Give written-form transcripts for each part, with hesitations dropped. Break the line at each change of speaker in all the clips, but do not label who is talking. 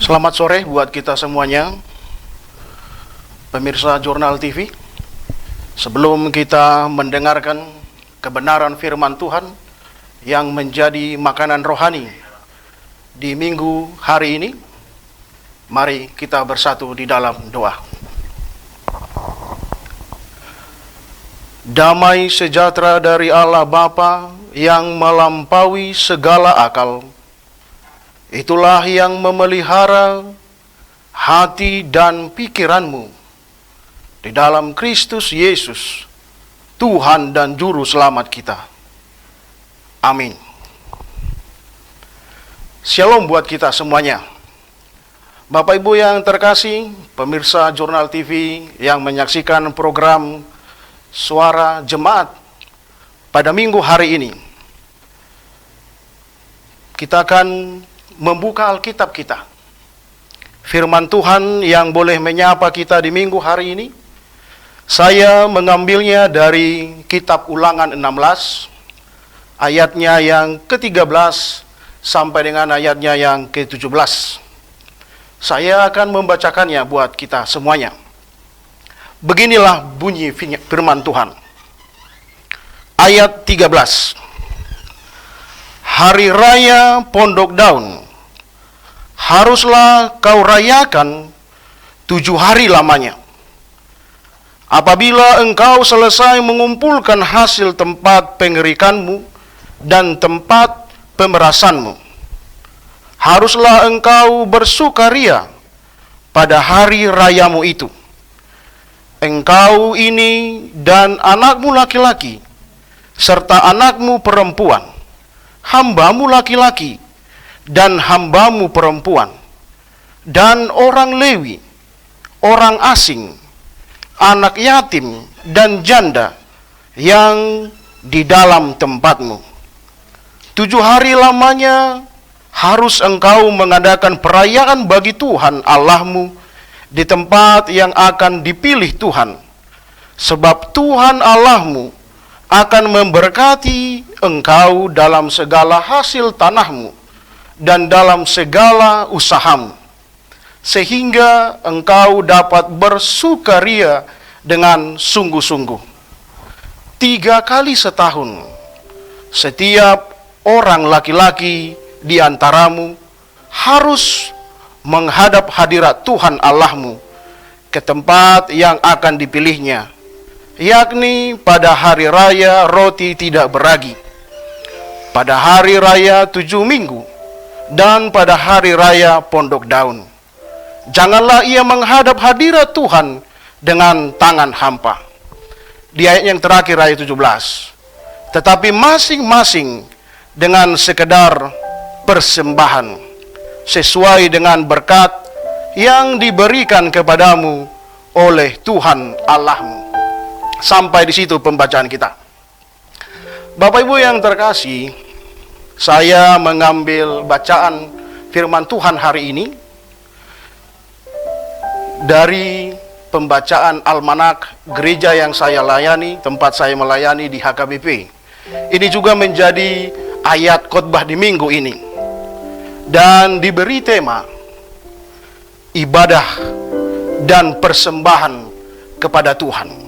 Selamat sore buat kita semuanya, pemirsa Jurnal TV. Sebelum kita mendengarkan kebenaran firman Tuhan yang menjadi makanan rohani di minggu hari ini, mari kita bersatu di dalam doa. Damai sejahtera dari Allah Bapa yang melampaui segala akal, itulah yang memelihara hati dan pikiranmu di dalam Kristus Yesus, Tuhan dan Juru Selamat kita. Amin. Shalom buat kita semuanya. Bapak Ibu yang terkasih, pemirsa Jurnal TV yang menyaksikan program Suara Jemaat pada minggu hari ini, kita akan membuka Alkitab kita. Firman Tuhan yang boleh menyapa kita di minggu hari ini, saya mengambilnya dari kitab Ulangan 16, ayatnya yang ke-13 sampai dengan ayatnya yang ke-17. Saya akan membacakannya buat kita semuanya. Beginilah bunyi firman Tuhan. Ayat 13. Hari Raya Pondok Daun haruslah kau rayakan 7 hari lamanya. Apabila engkau selesai mengumpulkan hasil tempat pengerikanmu dan tempat pemerasanmu, haruslah engkau bersukaria pada hari rayamu itu. Engkau ini dan anakmu laki-laki, serta anakmu perempuan, hambamu laki-laki, dan hambamu perempuan, dan orang Lewi, orang asing, anak yatim, dan janda yang di dalam tempatmu. 7 hari lamanya harus engkau mengadakan perayaan bagi Tuhan Allahmu di tempat yang akan dipilih Tuhan, sebab Tuhan Allahmu akan memberkati engkau dalam segala hasil tanahmu dan dalam segala usahamu, sehingga engkau dapat bersukaria dengan sungguh-sungguh. 3 kali setahun, setiap orang laki-laki di antaramu harus menghadap hadirat Tuhan Allahmu ke tempat yang akan dipilihnya, yakni pada hari raya roti tidak beragi, pada hari raya 7 minggu, dan pada hari raya Pondok Daun. Janganlah ia menghadap hadirat Tuhan dengan tangan hampa. Di ayat yang terakhir, ayat 17. Tetapi masing-masing dengan sekedar persembahan sesuai dengan berkat yang diberikan kepadamu oleh Tuhan Allahmu. Sampai di situ pembacaan kita. Bapak Ibu yang terkasih, saya mengambil bacaan firman Tuhan hari ini dari pembacaan almanak gereja yang saya layani, tempat saya melayani di HKBP. Ini juga menjadi ayat khotbah di minggu ini, dan diberi tema ibadah dan persembahan kepada Tuhan.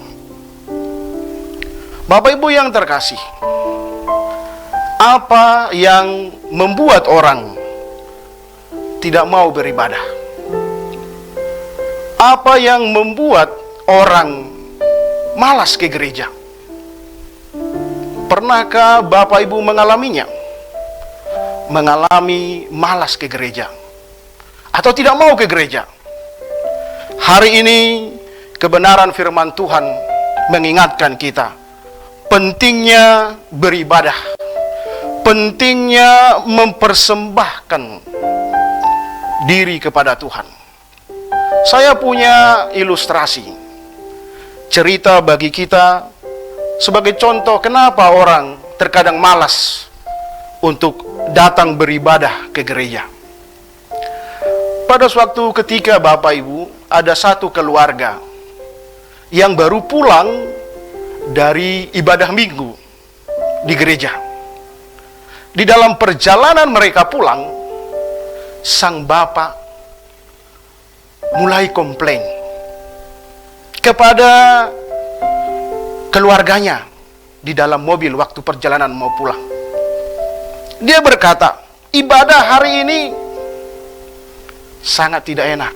Bapak Ibu yang terkasih, apa yang membuat orang tidak mau beribadah? Apa yang membuat orang malas ke gereja? Pernahkah Bapak Ibu mengalaminya? Mengalami malas ke gereja atau tidak mau ke gereja? Hari ini kebenaran firman Tuhan mengingatkan kita pentingnya beribadah, pentingnya mempersembahkan diri kepada Tuhan. Saya punya ilustrasi, cerita bagi kita sebagai contoh kenapa orang terkadang malas untuk datang beribadah ke gereja. Pada suatu ketika Bapak Ibu, ada satu keluarga yang baru pulang dari ibadah minggu di gereja. Di dalam perjalanan mereka pulang, sang bapak mulai komplain kepada keluarganya di dalam mobil waktu perjalanan mau pulang. Dia berkata, ibadah hari ini sangat tidak enak.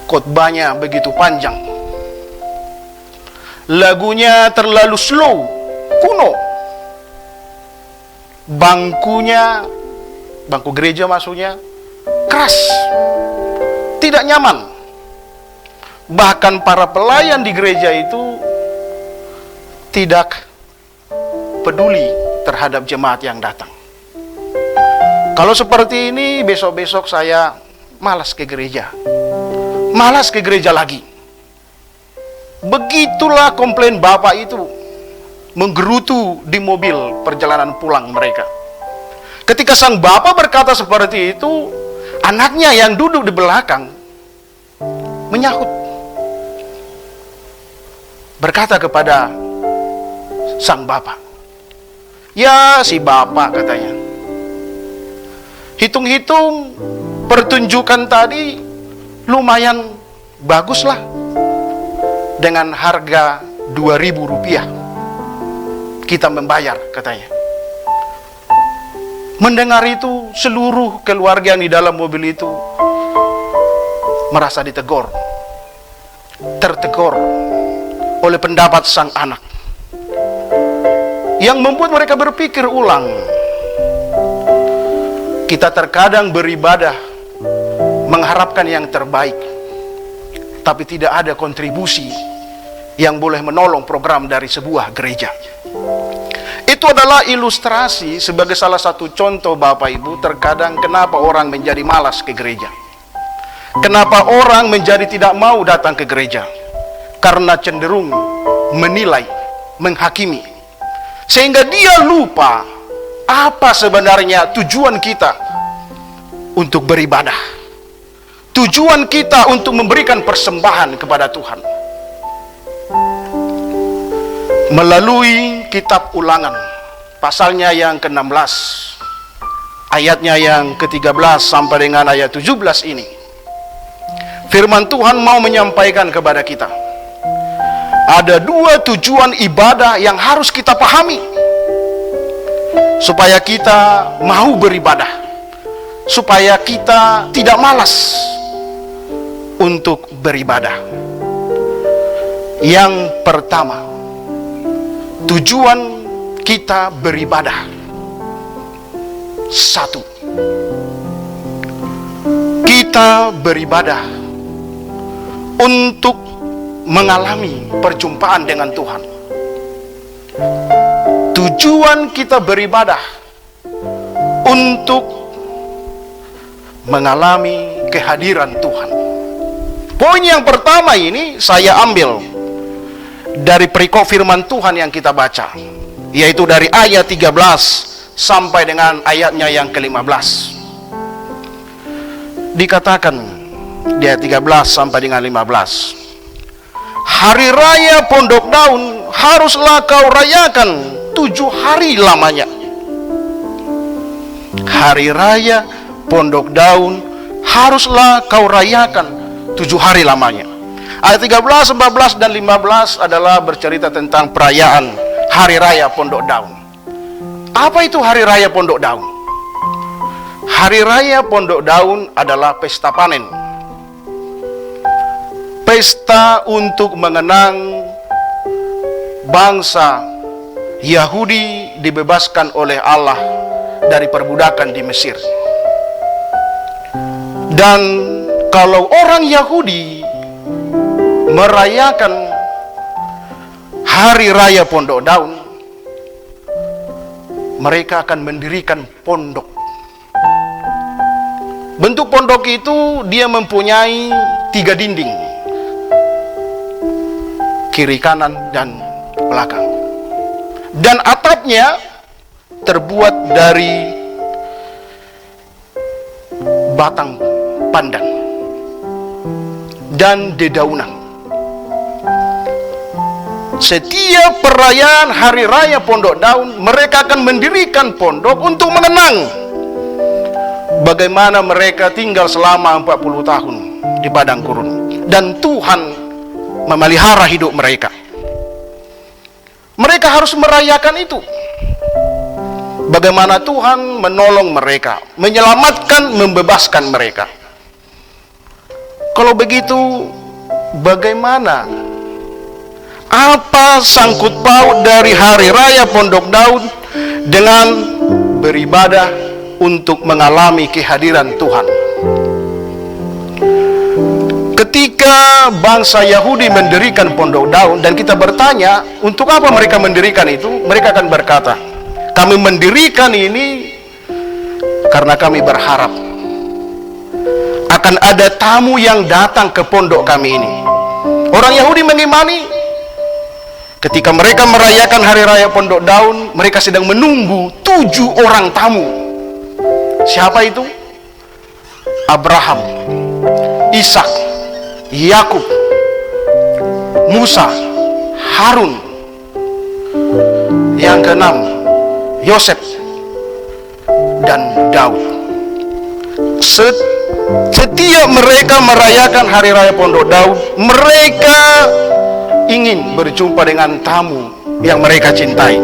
Khotbahnya begitu panjang. Lagunya terlalu slow, kuno. Bangku gereja maksudnya, keras, tidak nyaman. Bahkan para pelayan di gereja itu tidak peduli terhadap jemaat yang datang. Kalau seperti ini, besok-besok saya malas ke gereja. Malas ke gereja lagi. Begitulah komplain bapak itu menggerutu di mobil perjalanan pulang mereka. Ketika sang bapak berkata seperti itu, anaknya yang duduk di belakang menyahut, berkata kepada sang bapak, "Ya, si bapak," katanya, "hitung-hitung pertunjukan tadi lumayan baguslah, dengan harga 2.000 rupiah kita membayar," katanya. Mendengar itu, seluruh keluarga yang di dalam mobil itu merasa ditegur, tertegur oleh pendapat sang anak, yang membuat mereka berpikir ulang. Kita terkadang beribadah mengharapkan yang terbaik, tapi tidak ada kontribusi yang boleh menolong program dari sebuah gereja. Itu adalah ilustrasi sebagai salah satu contoh Bapak Ibu, terkadang kenapa orang menjadi malas ke gereja. Kenapa orang menjadi tidak mau datang ke gereja? Karena cenderung menilai, menghakimi, sehingga dia lupa apa sebenarnya tujuan kita untuk beribadah. Tujuan kita untuk memberikan persembahan kepada Tuhan. Melalui kitab Ulangan, pasalnya yang ke-16, ayatnya yang ke-13 sampai dengan ayat 17 ini, firman Tuhan mau menyampaikan kepada kita, ada dua tujuan ibadah yang harus kita pahami, supaya kita mau beribadah, supaya kita tidak malas untuk beribadah. Yang pertama, tujuan kita beribadah. Satu, kita beribadah untuk mengalami perjumpaan dengan Tuhan. Tujuan kita beribadah untuk mengalami kehadiran Tuhan. Poin yang pertama ini saya ambil dari perikop firman Tuhan yang kita baca, yaitu dari ayat 13 sampai dengan ayatnya yang ke-15. Dikatakan di ayat 13 sampai dengan 15, hari raya Pondok Daun haruslah kau rayakan 7 hari lamanya. Hari raya Pondok Daun haruslah kau rayakan 7 hari lamanya. Ayat 13, 14, dan 15 adalah bercerita tentang perayaan Hari Raya Pondok Daun. Apa itu Hari Raya Pondok Daun? Hari Raya Pondok Daun adalah pesta panen. Pesta untuk mengenang bangsa Yahudi dibebaskan oleh Allah dari perbudakan di Mesir. Dan kalau orang Yahudi merayakan Hari Raya Pondok Daun, mereka akan mendirikan pondok. Bentuk pondok itu dia mempunyai 3 dinding, kiri, kanan, dan belakang. Dan atapnya terbuat dari batang pandan dan dedaunan. Setiap perayaan Hari Raya Pondok Daun, mereka akan mendirikan pondok untuk mengenang bagaimana mereka tinggal selama 40 tahun di padang gurun, dan Tuhan memelihara hidup mereka. Mereka harus merayakan itu. Bagaimana Tuhan menolong mereka, menyelamatkan, membebaskan mereka. Kalau begitu, bagaimana? Apa sangkut paut dari hari raya Pondok Daun dengan beribadah untuk mengalami kehadiran Tuhan? Ketika bangsa Yahudi mendirikan Pondok Daun, dan kita bertanya, untuk apa mereka mendirikan itu? Mereka akan berkata, kami mendirikan ini karena kami berharap akan ada tamu yang datang ke pondok kami ini. Orang Yahudi mengimani, ketika mereka merayakan hari raya Pondok Daun, mereka sedang menunggu 7 orang tamu. Siapa itu? Abraham, Ishak, Yakub, Musa, Harun. Yang keenam, Yosef dan Daud. Setiap mereka merayakan hari raya Pondok Daun, mereka ingin berjumpa dengan tamu yang mereka cintai.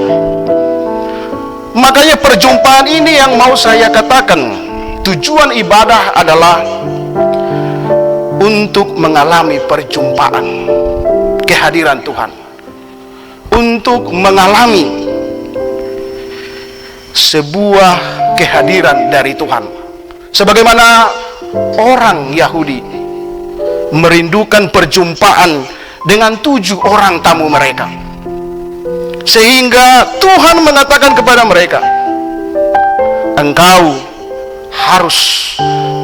Makanya perjumpaan ini yang mau saya katakan, tujuan ibadah adalah untuk mengalami perjumpaan kehadiran Tuhan, untuk mengalami sebuah kehadiran dari Tuhan. Sebagaimana orang Yahudi merindukan perjumpaan dengan 7 orang tamu mereka, sehingga Tuhan mengatakan kepada mereka, engkau harus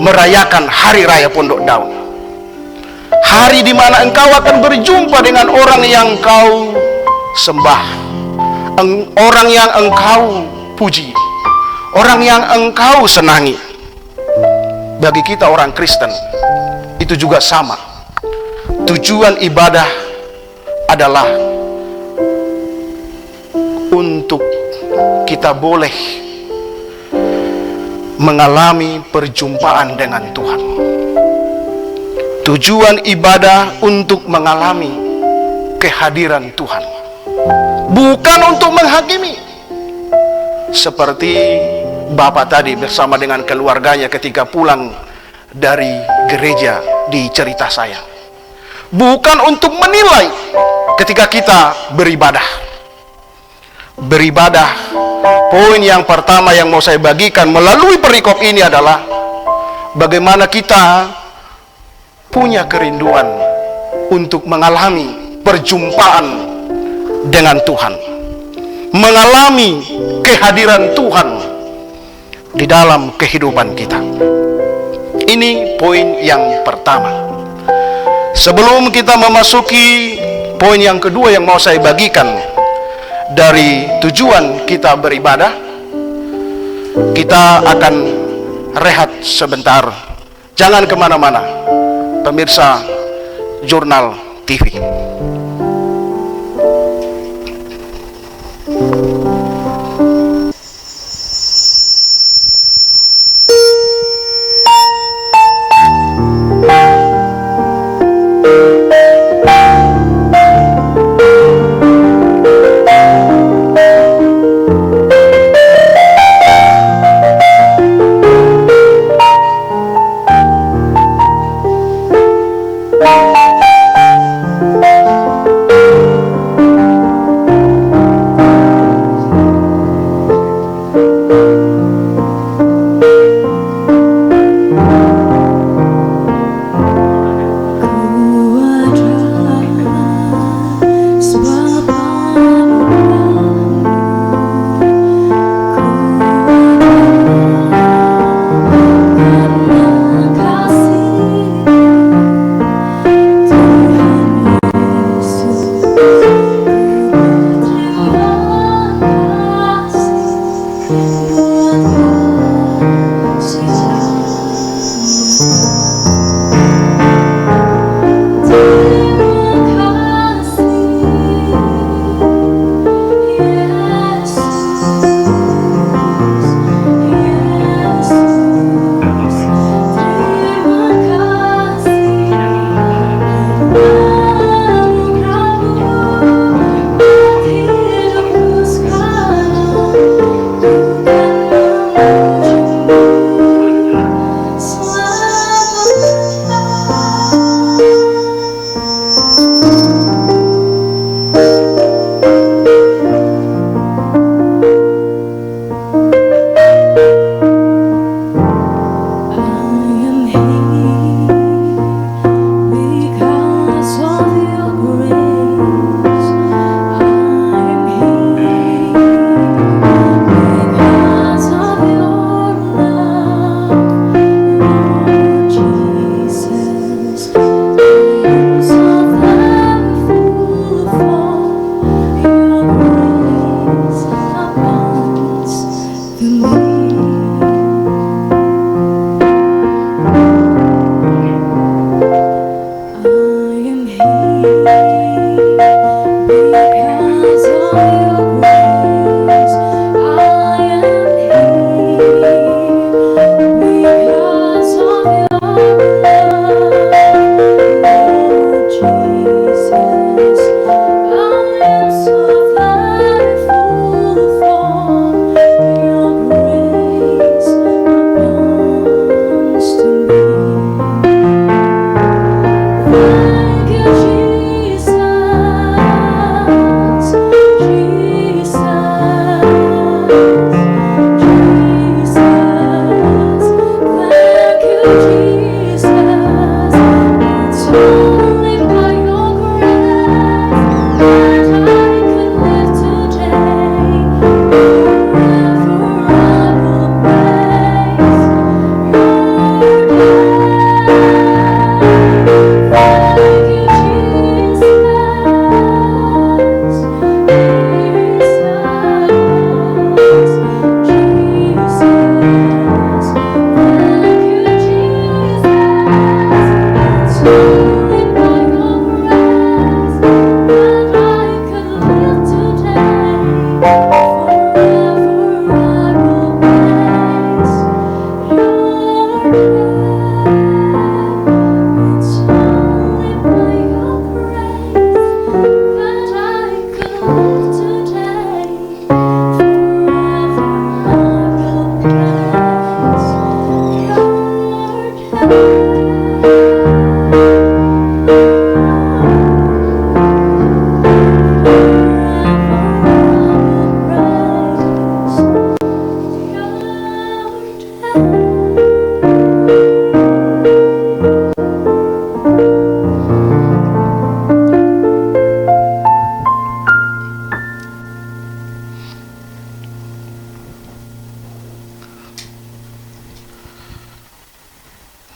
merayakan hari raya Pondok Daun, hari di mana engkau akan berjumpa dengan orang yang engkau sembah, orang yang engkau puji, orang yang engkau senangi. Bagi kita orang Kristen itu juga sama. Tujuan ibadah adalah untuk kita boleh mengalami perjumpaan dengan Tuhan. Tujuan ibadah untuk mengalami kehadiran Tuhan, bukan untuk menghakimi. Seperti Bapak tadi bersama dengan keluarganya ketika pulang dari gereja di cerita saya. Bukan untuk menilai ketika kita beribadah. Beribadah, poin yang pertama yang mau saya bagikan melalui perikop ini adalah bagaimana kita punya kerinduan untuk mengalami perjumpaan dengan Tuhan, mengalami kehadiran Tuhan di dalam kehidupan kita. Ini poin yang pertama. Sebelum kita memasuki poin yang kedua yang mau saya bagikan dari tujuan kita beribadah, kita akan rehat sebentar. Jangan kemana-mana, pemirsa Jurnal TV.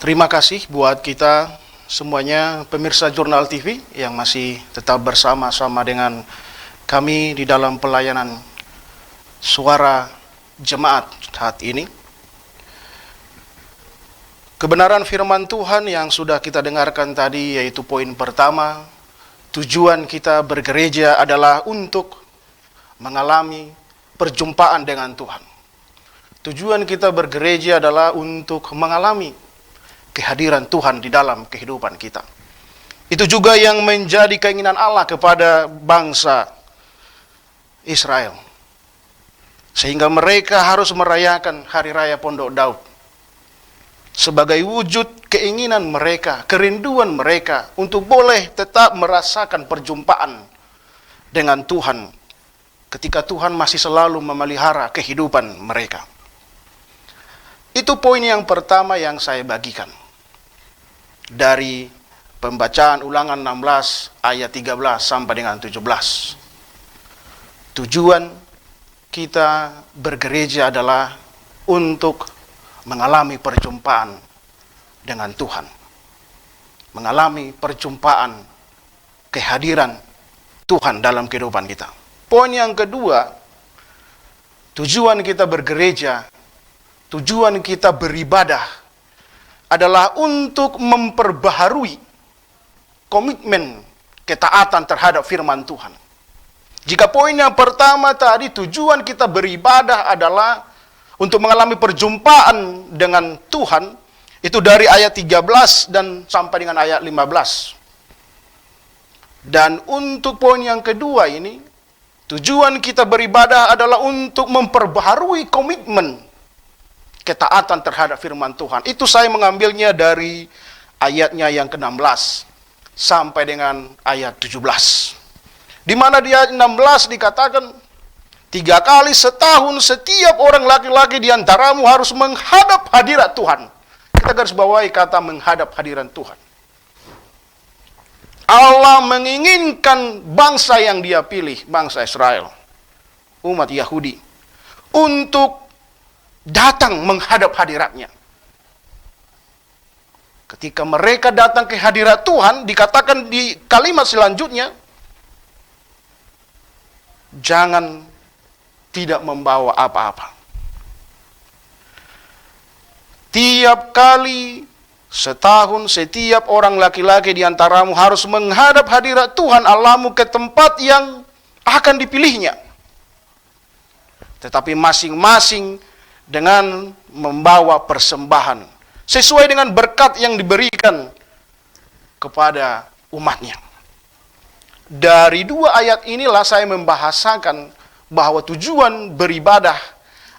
Terima kasih buat kita semuanya pemirsa Jurnal TV yang masih tetap bersama-sama dengan kami di dalam pelayanan Suara Jemaat saat ini. Kebenaran firman Tuhan yang sudah kita dengarkan tadi yaitu poin pertama, tujuan kita bergereja adalah untuk mengalami perjumpaan dengan Tuhan. Tujuan kita bergereja adalah untuk mengalami kehadiran Tuhan di dalam kehidupan kita. Itu juga yang menjadi keinginan Allah kepada bangsa Israel. Sehingga mereka harus merayakan Hari Raya Pondok Daud. Sebagai wujud keinginan mereka, kerinduan mereka untuk boleh tetap merasakan perjumpaan dengan Tuhan ketika Tuhan masih selalu memelihara kehidupan mereka. Itu poin yang pertama yang saya bagikan dari pembacaan Ulangan 16 ayat 13 sampai dengan 17. Tujuan kita bergereja adalah untuk mengalami perjumpaan dengan Tuhan. Mengalami perjumpaan kehadiran Tuhan dalam kehidupan kita. Poin yang kedua, tujuan kita bergereja, tujuan kita beribadah adalah untuk memperbaharui komitmen ketaatan terhadap firman Tuhan. Jika poin yang pertama tadi tujuan kita beribadah adalah untuk mengalami perjumpaan dengan Tuhan, itu dari ayat 13 dan sampai dengan ayat 15. Dan untuk poin yang kedua ini, tujuan kita beribadah adalah untuk memperbaharui komitmen ketaatan terhadap firman Tuhan. Itu saya mengambilnya dari ayatnya yang ke-16 sampai dengan ayat 17. Di mana di ayat 16 dikatakan, 3 kali setahun setiap orang laki-laki di antaramu harus menghadap hadirat Tuhan. Kita garis bawahi kata menghadap hadirat Tuhan. Allah menginginkan bangsa yang Dia pilih, bangsa Israel, umat Yahudi, untuk datang menghadap hadirat-Nya. Ketika mereka datang ke hadirat Tuhan, dikatakan di kalimat selanjutnya, jangan tidak membawa apa-apa. Tiap kali setahun, setiap orang laki-laki di antaramu harus menghadap hadirat Tuhan Allahmu ke tempat yang akan dipilihnya. Tetapi masing-masing dengan membawa persembahan sesuai dengan berkat yang diberikan kepada umatnya. Dari 2 ayat inilah saya membahasakan bahwa tujuan beribadah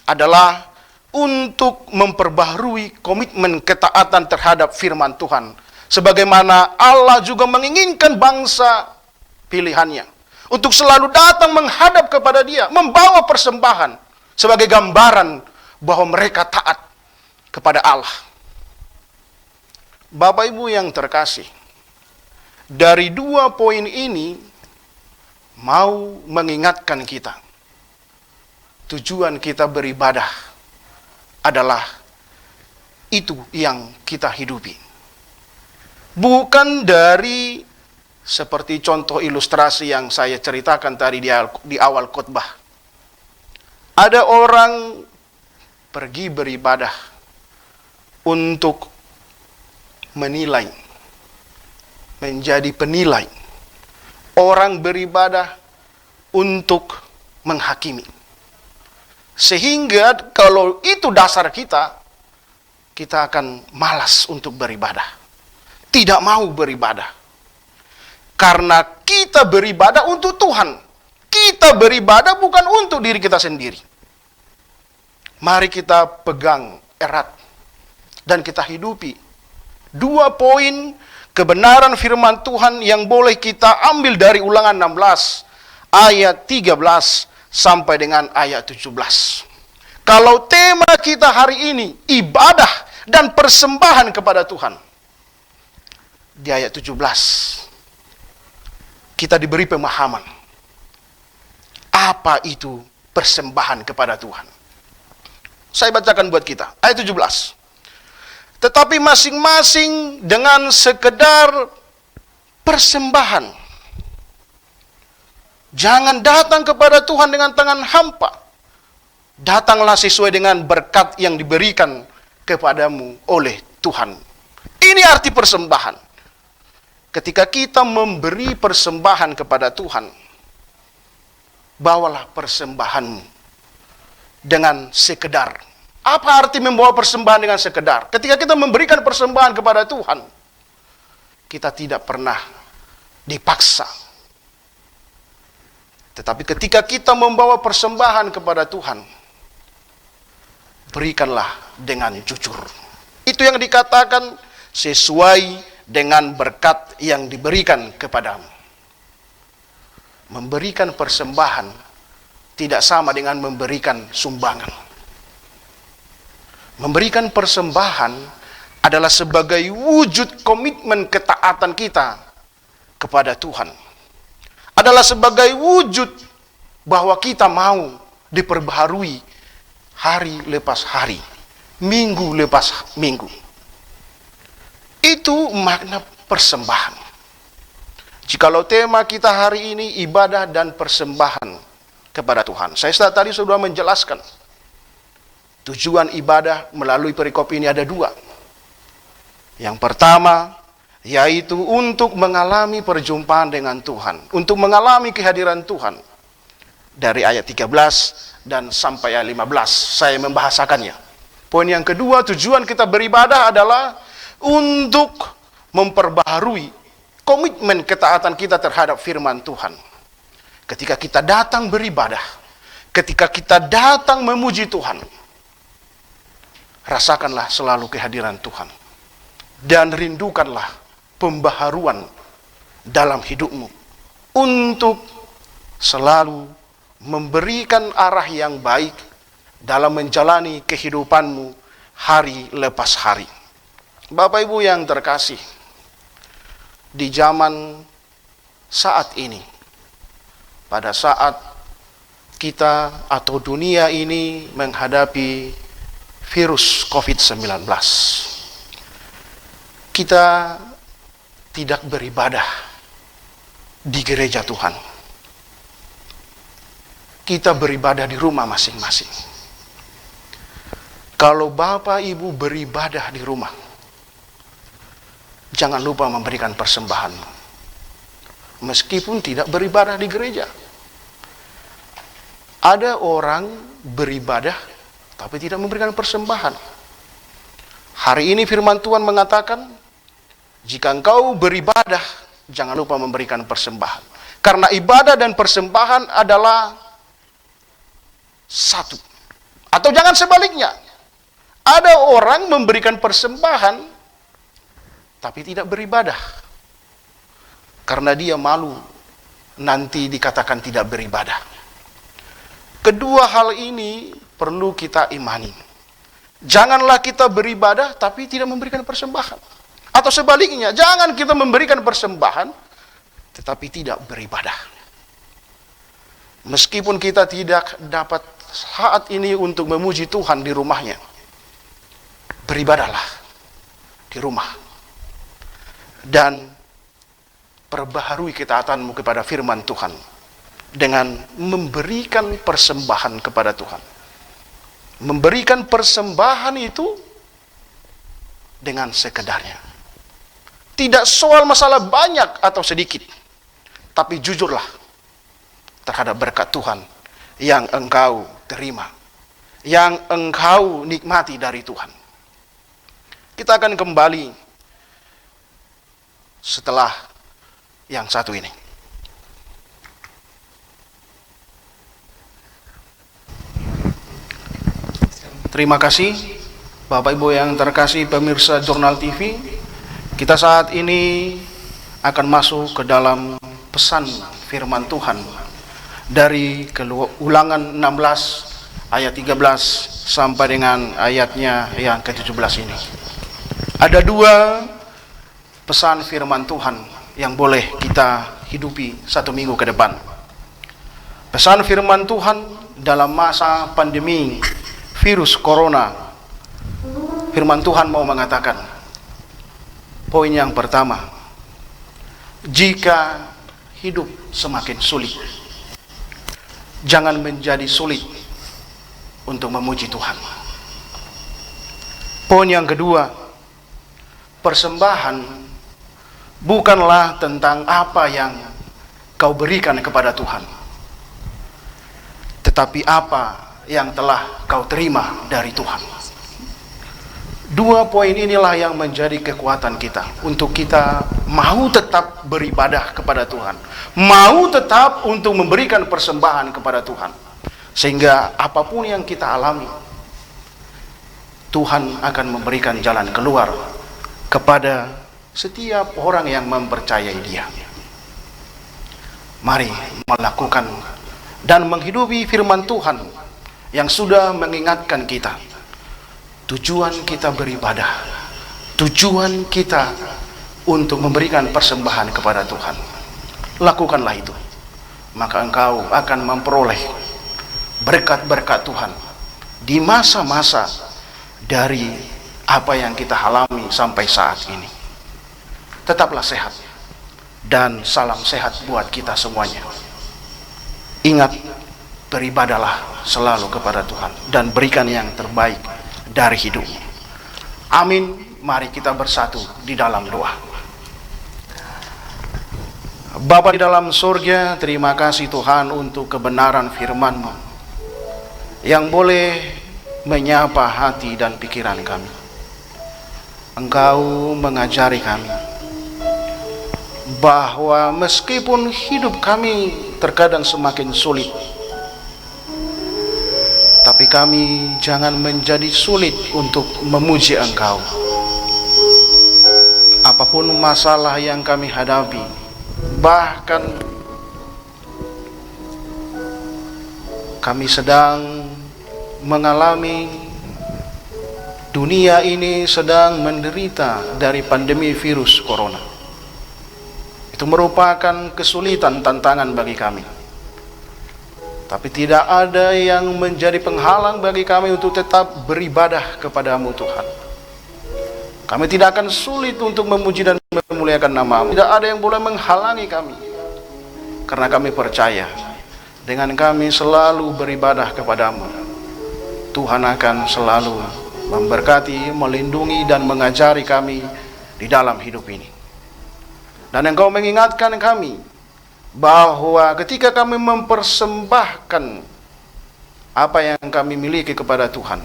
adalah untuk memperbaharui komitmen ketaatan terhadap firman Tuhan. Sebagaimana Allah juga menginginkan bangsa pilihannya untuk selalu datang menghadap kepada Dia, membawa persembahan sebagai gambaran bahwa mereka taat kepada Allah. Bapak Ibu yang terkasih, dari 2 poin ini mau mengingatkan kita, tujuan kita beribadah adalah itu yang kita hidupi. Bukan dari seperti contoh ilustrasi yang saya ceritakan tadi di awal khotbah. Ada orang pergi beribadah untuk menilai, menjadi penilai. Orang beribadah untuk menghakimi. Sehingga kalau itu dasar kita, kita akan malas untuk beribadah. Tidak mau beribadah. Karena kita beribadah untuk Tuhan. Kita beribadah bukan untuk diri kita sendiri. Mari kita pegang erat dan kita hidupi 2 poin kebenaran firman Tuhan yang boleh kita ambil dari Ulangan 16 ayat 13 sampai dengan ayat 17. Kalau tema kita hari ini ibadah dan persembahan kepada Tuhan, di ayat 17 kita diberi pemahaman apa itu persembahan kepada Tuhan. Saya bacakan buat kita ayat 17. tetapi masing-masing dengan sekedar persembahan. Jangan datang kepada Tuhan dengan tangan hampa. Datanglah sesuai dengan berkat yang diberikan kepadamu oleh Tuhan. Ini arti persembahan. Ketika kita memberi persembahan kepada Tuhan, bawalah persembahanmu dengan sekedar. Apa arti membawa persembahan dengan sekedar? Ketika kita memberikan persembahan kepada Tuhan, kita tidak pernah dipaksa. Tetapi ketika kita membawa persembahan kepada Tuhan, berikanlah dengan jujur. Itu yang dikatakan sesuai dengan berkat yang diberikan kepadamu. Memberikan persembahan tidak sama dengan memberikan sumbangan. Memberikan persembahan adalah sebagai wujud komitmen ketaatan kita kepada Tuhan. Adalah sebagai wujud bahwa kita mau diperbaharui hari lepas hari, minggu lepas minggu. Itu makna persembahan. Jikalau tema kita hari ini ibadah dan persembahan kepada Tuhan. Saya tadi sudah menjelaskan tujuan ibadah melalui perikop ini ada dua. Yang pertama, yaitu untuk mengalami perjumpaan dengan Tuhan. Untuk mengalami kehadiran Tuhan. Dari ayat 13 dan sampai ayat 15. Saya membahasakannya. Poin yang kedua, tujuan kita beribadah adalah untuk memperbaharui komitmen ketaatan kita terhadap firman Tuhan. Ketika kita datang beribadah, ketika kita datang memuji Tuhan, rasakanlah selalu kehadiran Tuhan. Dan rindukanlah pembaharuan dalam hidupmu. Untuk selalu memberikan arah yang baik dalam menjalani kehidupanmu hari lepas hari. Bapak Ibu yang terkasih, di zaman saat ini, pada saat kita atau dunia ini menghadapi virus COVID-19, kita tidak beribadah di gereja Tuhan. Kita beribadah di rumah masing-masing. Kalau Bapak Ibu beribadah di rumah, jangan lupa memberikan persembahan. Meskipun tidak beribadah di gereja. Ada orang beribadah tapi tidak memberikan persembahan. Hari ini firman Tuhan mengatakan, jika engkau beribadah, jangan lupa memberikan persembahan. Karena ibadah dan persembahan adalah satu. Atau jangan sebaliknya. Ada orang memberikan persembahan tapi tidak beribadah. Karena dia malu nanti dikatakan tidak beribadah. Kedua hal ini perlu kita imani. Janganlah kita beribadah tapi tidak memberikan persembahan. Atau sebaliknya, jangan kita memberikan persembahan tetapi tidak beribadah. Meskipun kita tidak dapat saat ini untuk memuji Tuhan di rumahnya, beribadahlah di rumah. Dan perbaharui ketaatanmu kepada firman Tuhan dengan memberikan persembahan kepada Tuhan. Memberikan persembahan itu dengan sekedarnya. Tidak soal masalah banyak atau sedikit, tapi jujurlah terhadap berkat Tuhan yang engkau terima, yang engkau nikmati dari Tuhan. Kita akan kembali setelah yang satu ini. Terima kasih Bapak Ibu yang terkasih pemirsa Jurnal TV. Kita saat ini akan masuk ke dalam pesan firman Tuhan dari Ulangan 16 ayat 13 sampai dengan ayatnya yang ke-17 ini. Ada dua pesan firman Tuhan yang boleh kita hidupi satu minggu ke depan. Pesan firman Tuhan dalam masa pandemi virus corona Firman Tuhan mau mengatakan, poin yang pertama, jika hidup semakin sulit, jangan menjadi sulit untuk memuji Tuhan. Poin yang kedua, persembahan bukanlah tentang apa yang kau berikan kepada Tuhan, tetapi apa yang telah kau terima dari Tuhan. Dua poin inilah yang menjadi kekuatan kita untuk kita mau tetap beribadah kepada Tuhan, mau tetap untuk memberikan persembahan kepada Tuhan, sehingga apapun yang kita alami, Tuhan akan memberikan jalan keluar kepada setiap orang yang mempercayai Dia. Mari melakukan dan menghidupi firman Tuhan yang sudah mengingatkan kita, tujuan kita beribadah, tujuan kita untuk memberikan persembahan kepada Tuhan. Lakukanlah itu, maka engkau akan memperoleh berkat-berkat Tuhan di masa-masa dari apa yang kita alami sampai saat ini. Tetaplah sehat dan salam sehat buat kita semuanya. Ingat, beribadahlah selalu kepada Tuhan dan berikan yang terbaik dari hidup. Amin. Mari kita bersatu di dalam doa. Bapa di dalam surga, terima kasih Tuhan untuk kebenaran firman-Mu yang boleh menyapa hati dan pikiran kami. Engkau mengajari kami bahwa meskipun hidup kami terkadang semakin sulit, tapi kami jangan menjadi sulit untuk memuji Engkau. Apapun masalah yang kami hadapi, bahkan kami sedang mengalami, dunia ini sedang menderita dari pandemi virus corona. Itu merupakan kesulitan, tantangan bagi kami. Tapi tidak ada yang menjadi penghalang bagi kami untuk tetap beribadah kepada-Mu Tuhan. Kami tidak akan sulit untuk memuji dan memuliakan nama-Mu. Tidak ada yang boleh menghalangi kami, karena kami percaya dengan kami selalu beribadah kepada-Mu, Tuhan akan selalu memberkati, melindungi, dan mengajari kami di dalam hidup ini. Dan Engkau mengingatkan kami bahwa ketika kami mempersembahkan apa yang kami miliki kepada Tuhan,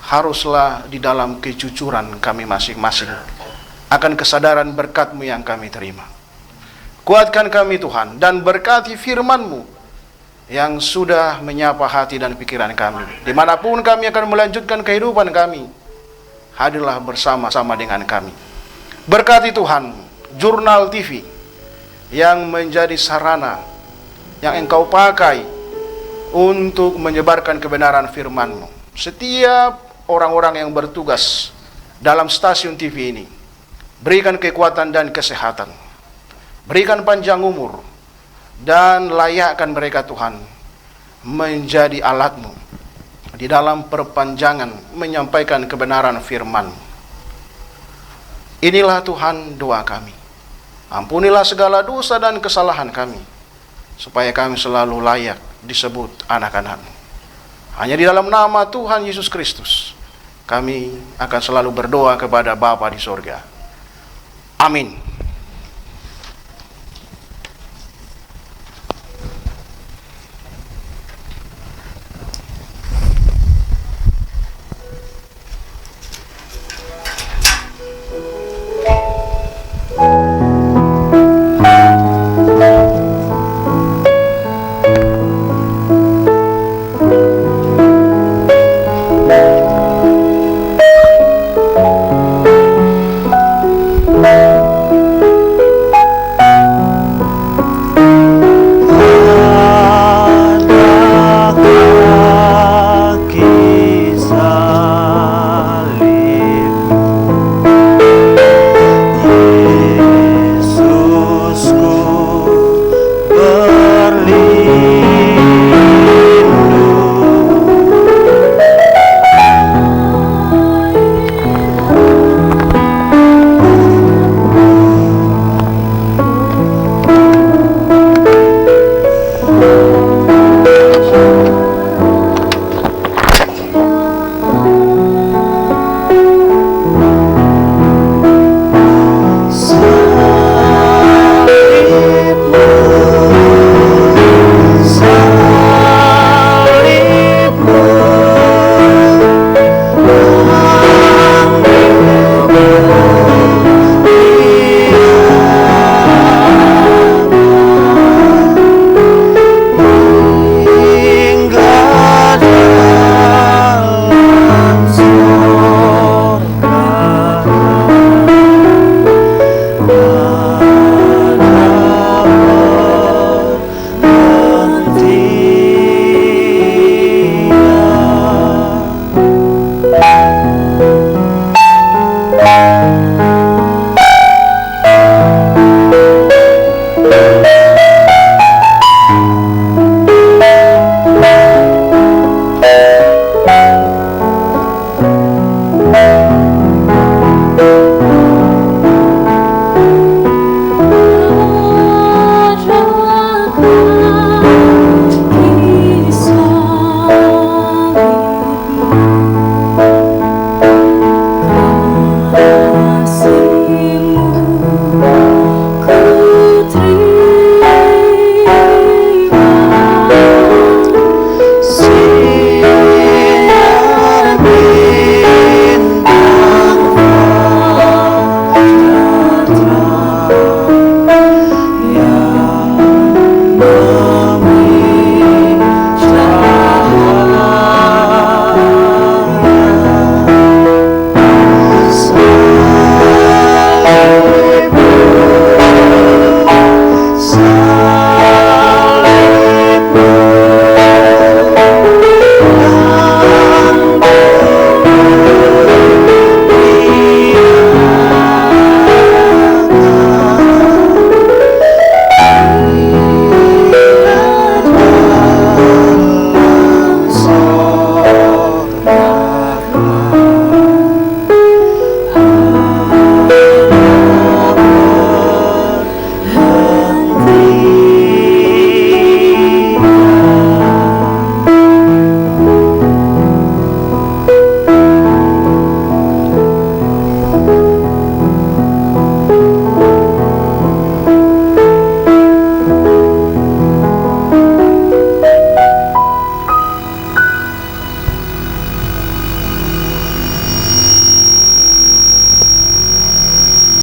haruslah di dalam kejujuran kami masing-masing akan kesadaran berkat-Mu yang kami terima. Kuatkan kami Tuhan, dan berkati firman-Mu yang sudah menyapa hati dan pikiran kami. Dimanapun kami akan melanjutkan kehidupan kami, hadirlah bersama-sama dengan kami. Berkati Tuhan Jurnal TV yang menjadi sarana yang Engkau pakai untuk menyebarkan kebenaran firman-Mu. Setiap orang-orang yang bertugas dalam stasiun TV ini, berikan kekuatan dan kesehatan, berikan panjang umur, dan layakkan mereka Tuhan menjadi alat-Mu di dalam perpanjangan menyampaikan kebenaran firman-Mu. Inilah Tuhan doa kami. Ampunilah segala dosa dan kesalahan kami, supaya kami selalu layak disebut anak-anak-Mu. Hanya di dalam nama Tuhan Yesus Kristus kami akan selalu berdoa kepada Bapa di sorga. Amin.